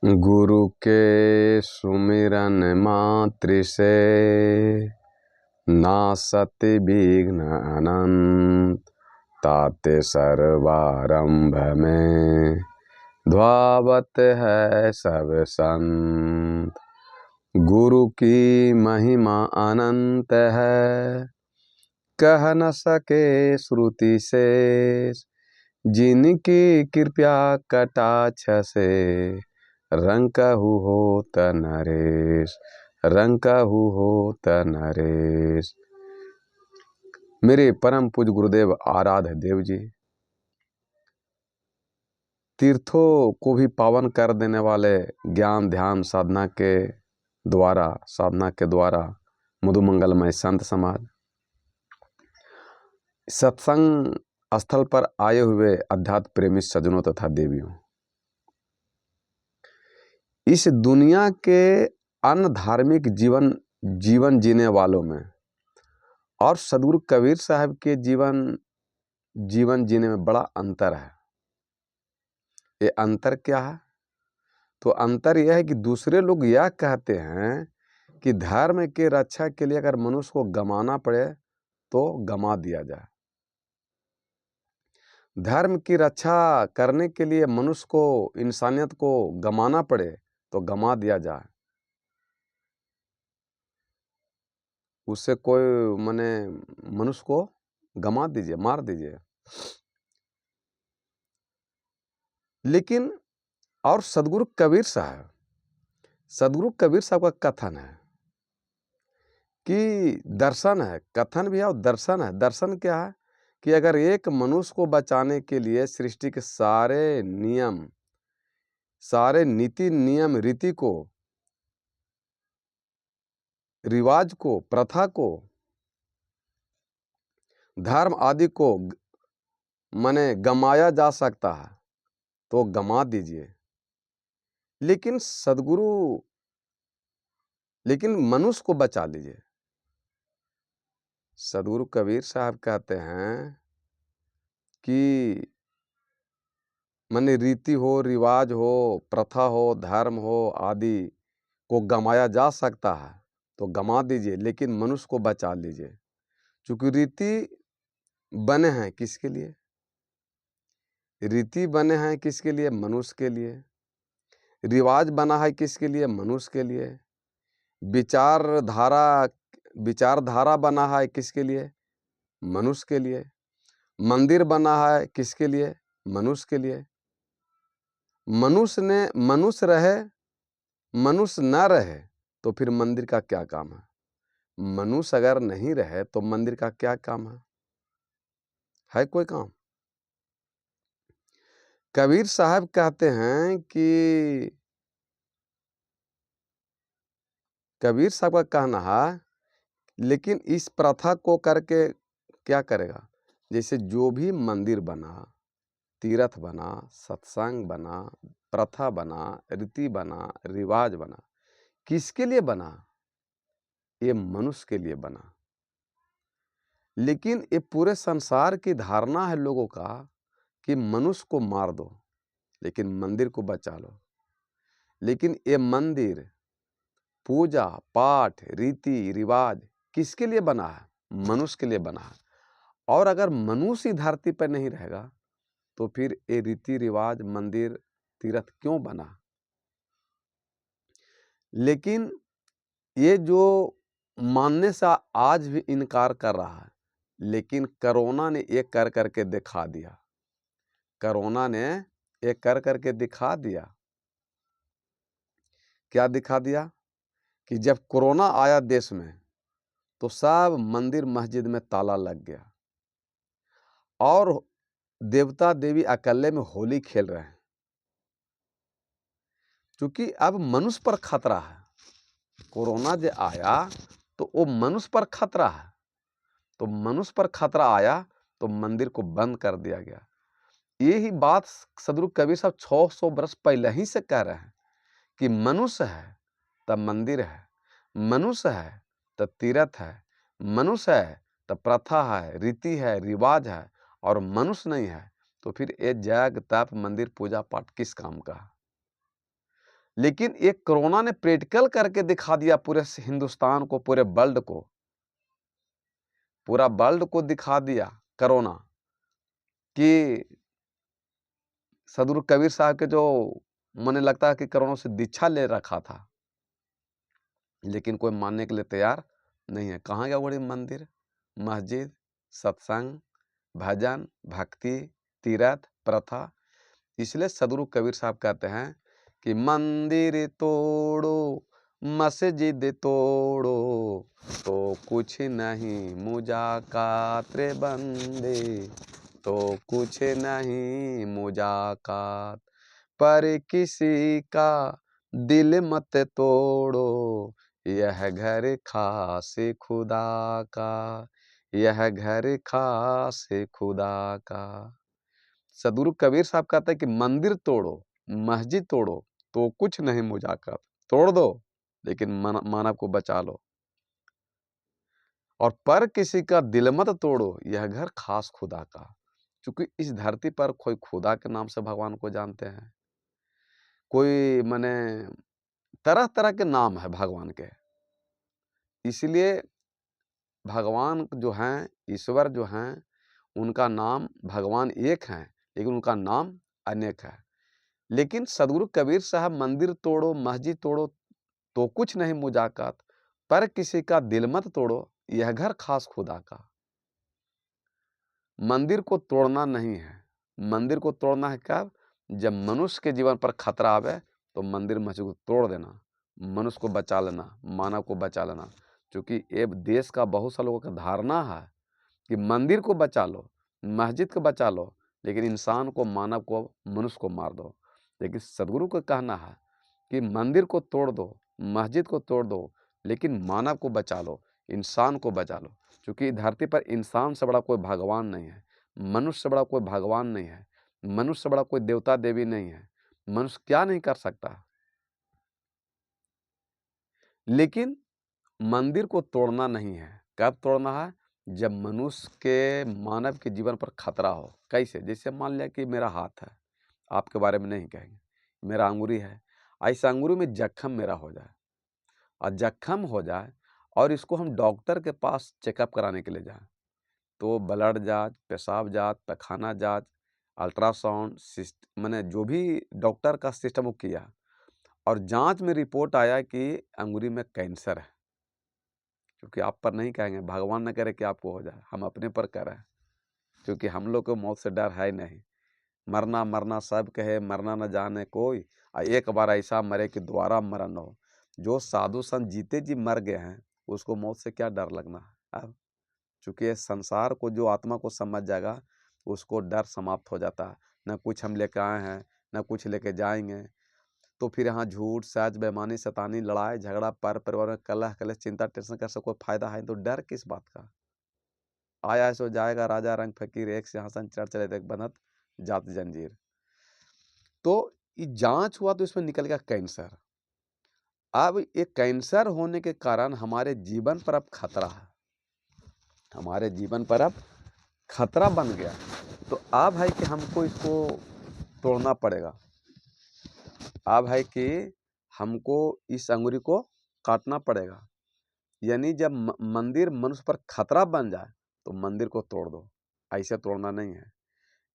गुरु के सुमिरन मात्र से नासति विघ्न अनंत। ताते सर्वारंभ में ध्वावत है सब संत। गुरु की महिमा अनंत है, कह न सके श्रुति से। जिनकी कृपा कटाक्ष से रंकहु होत नरेश, रंकहु होत नरेश। मेरे परम पूज्य गुरुदेव आराध्य देव जी, तीर्थों को भी पावन कर देने वाले ज्ञान ध्यान साधना के द्वारा मधुमंगलमय संत समाज, सत्संग स्थल पर आए हुए अध्यात्म प्रेमी सज्जनों तथा देवियों, इस दुनिया के अन्य धार्मिक जीवन जीने वालों में और सदगुरु कबीर साहब के जीवन जीने में बड़ा अंतर है। ये अंतर क्या है? तो अंतर यह है कि दूसरे लोग यह कहते हैं कि धर्म के रक्षा के लिए अगर मनुष्य को गंवाना पड़े तो गंवा दिया जाए। धर्म की रक्षा करने के लिए मनुष्य को, इंसानियत को गंवाना पड़े तो गंवा दिया जाए। उससे कोई मनुष्य को गंवा दीजिए, मार दीजिए। लेकिन और सदगुरु कबीर साहब का कथन है कि दर्शन है, कथन भी है और दर्शन है। दर्शन क्या है कि अगर एक मनुष्य को बचाने के लिए सृष्टि के सारे नियम, सारे नीति नियम, रीति को, रिवाज को, प्रथा को, धर्म आदि को गमाया जा सकता है तो गमा दीजिए। लेकिन मनुष्य को बचा लीजिए। सदगुरु कबीर साहब कहते हैं कि रीति हो, रिवाज हो, प्रथा हो, धर्म हो आदि को गमाया जा सकता है तो गमा दीजिए, लेकिन मनुष्य को बचा लीजिए। क्योंकि रीति बने हैं किसके लिए? रीति बने हैं किसके लिए? मनुष्य के लिए। रिवाज बना है किसके लिए? मनुष्य के लिए। विचारधारा बना है किसके लिए? मनुष्य के लिए। मंदिर बना है किसके लिए? मनुष्य के लिए। मनुष्य रहे, मनुष्य ना रहे तो फिर मंदिर का क्या काम है? मनुष्य अगर नहीं रहे तो मंदिर का क्या काम है कोई काम? कबीर साहब कहते हैं कि कबीर साहब का कहना है, लेकिन इस प्रथा को करके क्या करेगा? जैसे जो भी मंदिर बना, तीर्थ बना, सत्संग बना, प्रथा बना, रीति बना, रिवाज बना, किसके लिए बना? ये मनुष्य के लिए बना। लेकिन ये पूरे संसार की धारणा है लोगों का कि मनुष्य को मार दो लेकिन मंदिर को बचा लो। लेकिन ये मंदिर, पूजा पाठ, रीति रिवाज किसके लिए बना है? मनुष्य के लिए बना है। और अगर मनुष्य धरती पर नहीं रहेगा तो फिर ये रीति रिवाज, मंदिर, तीर्थ क्यों बना? लेकिन ये जो मानने से आज भी इनकार कर रहा है, लेकिन कोरोना ने ये कर करके दिखा दिया। कोरोना ने ये कर करके दिखा दिया। क्या दिखा दिया? कि जब कोरोना आया देश में तो सब मंदिर मस्जिद में ताला लग गया और देवता देवी अकेले में होली खेल रहे हैं। क्योंकि अब मनुष्य पर खतरा है। कोरोना जो आया तो वो मनुष्य पर खतरा है, तो मनुष्य पर खतरा आया तो मंदिर को बंद कर दिया गया। यही बात सदगुरु कबीर साहब 600 वर्ष पहले ही से कह रहे हैं कि मनुष्य है तब मंदिर है, मनुष्य है तब तीर्थ है, मनुष्य है तब प्रथा है, रीति है, रिवाज है, और मनुष्य नहीं है तो फिर ये जग तप मंदिर पूजा पाठ किस काम का? लेकिन ये कोरोना ने प्रैक्टिकल करके दिखा दिया पूरे हिंदुस्तान को, पूरे वर्ल्ड को, पूरा वर्ल्ड को दिखा दिया कोरोना कि सदगुरु कबीर साहब के जो मुझे लगता है कि कोरोना से दीक्षा ले रखा था, लेकिन कोई मानने के लिए तैयार नहीं है। कहाँ गया बड़ी मंदिर, मस्जिद, सत्संग, भजन, भक्ति, तीर्थ, प्रथा। इसलिए सदगुरु कबीर साहब कहते हैं कि मंदिर तोड़ो मस्जिद तोड़ो तो कुछ नहीं मुजाकात रे बंदे, तो कुछ नहीं मुजाकात, पर किसी का दिल मत तोड़ो, यह घर खास खुदा का, यह घर खास खुदा का। सदगुरु कबीर साहब कहते हैं कि मंदिर तोड़ो मस्जिद तोड़ो तो कुछ नहीं मुजाकत, तोड़ दो लेकिन मानव को बचा लो, और पर किसी का दिल मत तोड़ो, यह घर खास खुदा का। क्योंकि इस धरती पर कोई खुदा के नाम से भगवान को जानते हैं, कोई माने तरह तरह के नाम है भगवान के। इसलिए भगवान जो हैं, ईश्वर जो हैं, उनका नाम भगवान एक है लेकिन उनका नाम अनेक है। लेकिन सदगुरु कबीर साहब मंदिर तोड़ो मस्जिद तोड़ो तो कुछ नहीं मुजाकत, पर किसी का दिल मत तोड़ो, यह घर खास खुदा का। मंदिर को तोड़ना नहीं है, मंदिर को तोड़ना है कब, जब मनुष्य के जीवन पर खतरा आवे तो मंदिर मस्जिद को तोड़ देना, मनुष्य को बचा लेना, मानव को बचा लेना। क्योंकि ये देश का बहुत सा लोगों का धारणा है कि मंदिर को बचा लो, मस्जिद को बचा लो, लेकिन इंसान को, मानव को, मनुष्य को मार दो। लेकिन सदगुरु का कहना है कि मंदिर को तोड़ दो, मस्जिद को तोड़ दो, लेकिन मानव को बचा लो, इंसान को बचा लो। क्योंकि धरती पर इंसान से बड़ा कोई भगवान नहीं है, मनुष्य से बड़ा कोई भगवान नहीं है, मनुष्य से बड़ा कोई देवता देवी नहीं है। मनुष्य क्या नहीं कर सकता, लेकिन मंदिर को तोड़ना नहीं है। कब तोड़ना है, जब मनुष्य के, मानव के जीवन पर खतरा हो। कैसे, जैसे मान लिया कि मेरा हाथ है, आपके बारे में नहीं कहेंगे, मेरा अंगुरी है, ऐसा अंगुरी में जख्म मेरा हो जाए, और जख्म हो जाए और इसको हम डॉक्टर के पास चेकअप कराने के लिए जाएं, तो ब्लड जांच, पेशाब जांच, पैखाना जांच, अल्ट्रासाउंड मैंने जो भी डॉक्टर का सिस्टम वो किया, और जांच में रिपोर्ट आया कि अंगुरी में कैंसर है। क्योंकि आप पर नहीं कहेंगे, भगवान न करे कि आपको हो जाए, हम अपने पर करें, क्योंकि हम लोग को मौत से डर है नहीं। मरना मरना सब कहे, मरना न जाने कोई, एक बार ऐसा मरे कि दोबारा मरण हो। जो साधु संत जीते जी मर गए हैं, उसको मौत से क्या डर लगना है। अब चूंकि संसार को जो आत्मा को समझ जाएगा, उसको डर समाप्त हो जाता है। न कुछ हम लेकर आए हैं, न कुछ लेके जाएंगे, तो फिर यहाँ झूठ सच बेईमानी शैतानी लड़ाई झगड़ा पर परिवार में कलह कलेश चिंता टेंशन कर से कोई फायदा है, तो डर किस बात का। आया सो जाएगा, राजा रंग फकीर, एक सिंहासन चढ़ चले एक बनत जात जंजीर। तो ये जांच हुआ तो इसमें निकल गया कैंसर। अब ये कैंसर होने के कारण हमारे जीवन पर अब खतरा है, हमारे जीवन पर अब खतरा बन गया। तो अब है कि हमको इसको तोड़ना पड़ेगा, अब है कि हमको इस अंगुरी को काटना पड़ेगा। यानी जब मंदिर मनुष्य पर खतरा बन जाए तो मंदिर को तोड़ दो, ऐसे तोड़ना नहीं है।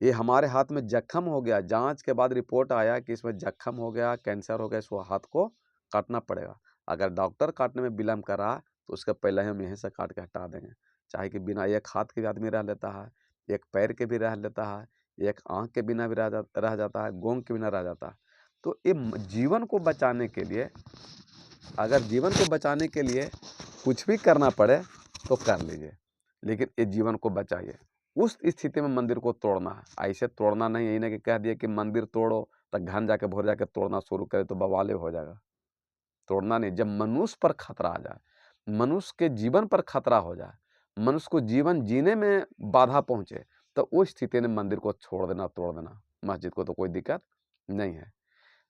ये हमारे हाथ में जख्म हो गया, जांच के बाद रिपोर्ट आया कि इसमें जख्म हो गया, कैंसर हो गया, इसको हाथ को काटना पड़ेगा। अगर डॉक्टर काटने में विलम्ब करा तो उसके पहले हम यहीं से काट के हटा देंगे। चाहे कि बिना एक हाथ के भी आदमी रह लेता है, एक पैर के भी रह लेता है, एक आँख के बिना भी रह जाता है, गोंग के बिना रह जाता है। तो ये जीवन को बचाने के लिए, अगर जीवन को बचाने के लिए कुछ भी करना पड़े तो कर लीजिए, लेकिन इस जीवन को बचाइए। उस स्थिति में मंदिर को तोड़ना है, ऐसे तोड़ना नहीं है। इन्हें कि कह दिए कि मंदिर तोड़ो तो घन जाके भोर जाके तोड़ना शुरू करे तो बवाले हो जाएगा। तोड़ना नहीं, जब मनुष्य पर खतरा आ जाए, मनुष्य के जीवन पर खतरा हो जाए, मनुष्य को जीवन जीने में बाधा पहुंचे, तो उस स्थिति में मंदिर को छोड़ देना, तोड़ देना। मस्जिद को तो कोई दिक्कत नहीं है।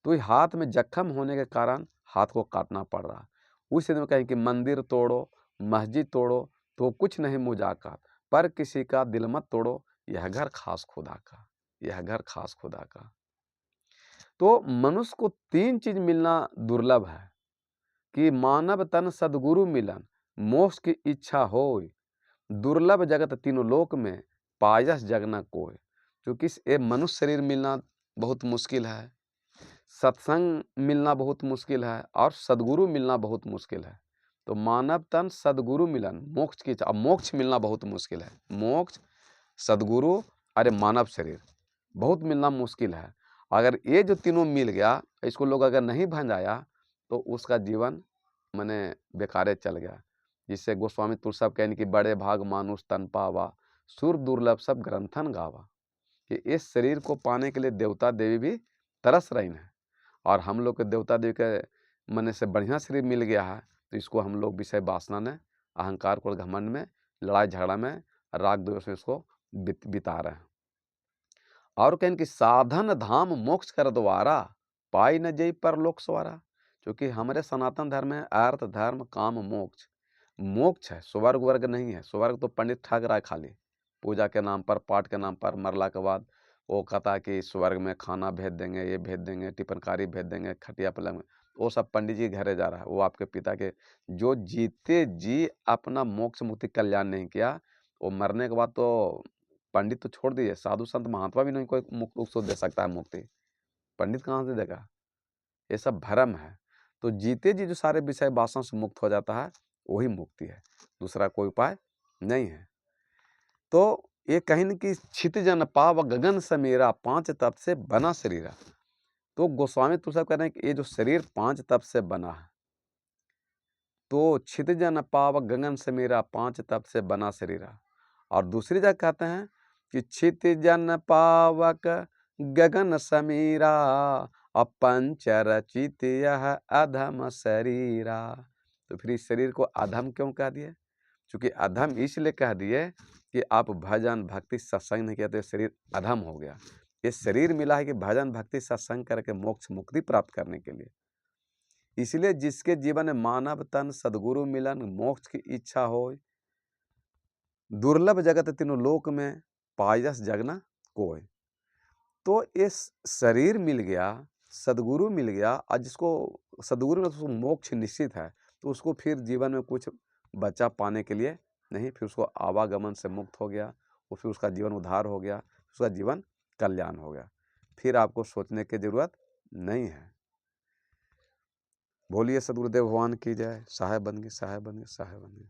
तो हाथ में जख्म होने के कारण हाथ को काटना पड़ रहा। उस स्थिति में कहें कि मंदिर तोड़ो मस्जिद तोड़ो तो कुछ नहीं मुजाकत, पर किसी का दिल मत तोड़ो, यह घर खास खुदा का, यह घर खास खुदा का। तो मनुष्य को 3 चीज़ मिलना दुर्लभ है कि मानव तन सद्गुरु मिलन, मोक्ष की इच्छा होय, दुर्लभ जगत तीनों लोक में, पायस जग न कोय। क्योंकि ये मनुष्य शरीर मिलना बहुत मुश्किल है, सत्संग मिलना बहुत मुश्किल है और सद्गुरु मिलना बहुत मुश्किल है। तो मानव तन सद्गुरु मिलन, मोक्ष की इच्छा, अब मोक्ष मिलना बहुत मुश्किल है। मोक्ष, सद्गुरु, अरे मानव शरीर बहुत मिलना मुश्किल है। अगर ये जो तीनों मिल गया, इसको लोग अगर नहीं भंजाया तो उसका जीवन मने बेकारे चल गया। जिससे गोस्वामी तुलसी साहब कहने कि बड़े भाग मानुष तन पावा, सुर दुर्लभ सब ग्रंथन गावा। कि इस शरीर को पाने के लिए देवता देवी भी तरस रही हैं, और हम लोग के देवता देवी के मने से बढ़िया शरीर मिल गया है, तो इसको हम लोग विषय वासना ने, अहंकार को, घमंड में, लड़ाई झगड़ा में, राग द्वेष में इसको बिता रहे हैं। और कहें कि साधन धाम मोक्ष कर द्वारा, पाई न जई परलोक सवारा। क्योंकि हमारे सनातन धर्म में अर्थ धर्म काम मोक्ष, मोक्ष है, स्वर्ग वर्ग नहीं है। स्वर्ग तो पंडित ठग रहा है खाली, पूजा के नाम पर, पाठ के नाम पर, मरला के बाद वो कहता है कि स्वर्ग में खाना भेज देंगे, ये भेज देंगे, टिफिनकारी भेज देंगे, खटिया पलंग में, वो सब पंडित जी के घरे जा रहा है। वो आपके पिता के जो जीते जी अपना मोक्ष मुक्ति कल्याण नहीं किया, वो मरने के बाद तो पंडित तो छोड़ दीजिए, साधु संत महात्मा भी नहीं कोई मुक्त उसको दे सकता है मुक्ति। पंडित कहाँ से देगा? ये सब भ्रम है। तो जीते जी जो सारे विषय वासना से मुक्त हो जाता है, वही मुक्ति है, दूसरा कोई उपाय नहीं है। तो ये कहीं न कि छित जन पाव गगन समीरा, 5 तत्व से बना शरीरा। तो गोस्वामी तुलसी साहब कह रहे हैं कि ये जो शरीर 5 तत्व से बना है, तो छित जन पाव गगन समीरा, 5 तत्व से बना शरीरा। और दूसरी जगह कहते हैं कि छित जन पावक गगन समीरा, अपंच रचित यह अधम शरीरा। तो फिर इस शरीर को अधम क्यों कह दिए? क्योंकि अधम इसलिए कह दिए कि आप भजन भक्ति सत्संग नहीं किया तो शरीर अधम हो गया। ये शरीर मिला है कि भजन भक्ति सत्संग करके मोक्ष मुक्ति प्राप्त करने के लिए। इसलिए जिसके जीवन में मानव तन सद्गुरु मिलन, मोक्ष की इच्छा हो, दुर्लभ जगत तीनों लोक में, पायस जगना कोय। तो इस शरीर मिल गया, सद्गुरु मिल गया, और जिसको सद्गुरु में उसको मोक्ष निश्चित है, तो उसको फिर जीवन में कुछ बचा पाने के लिए नहीं, फिर उसको आवागमन से मुक्त हो गया, और फिर उसका जीवन उद्धार हो गया, उसका जीवन कल्याण हो गया। फिर आपको सोचने की जरूरत नहीं है। बोलिए सद्गुरुदेव भगवान की जय। सहाय बन गई, सहाय बन गई, सहाय बन गई।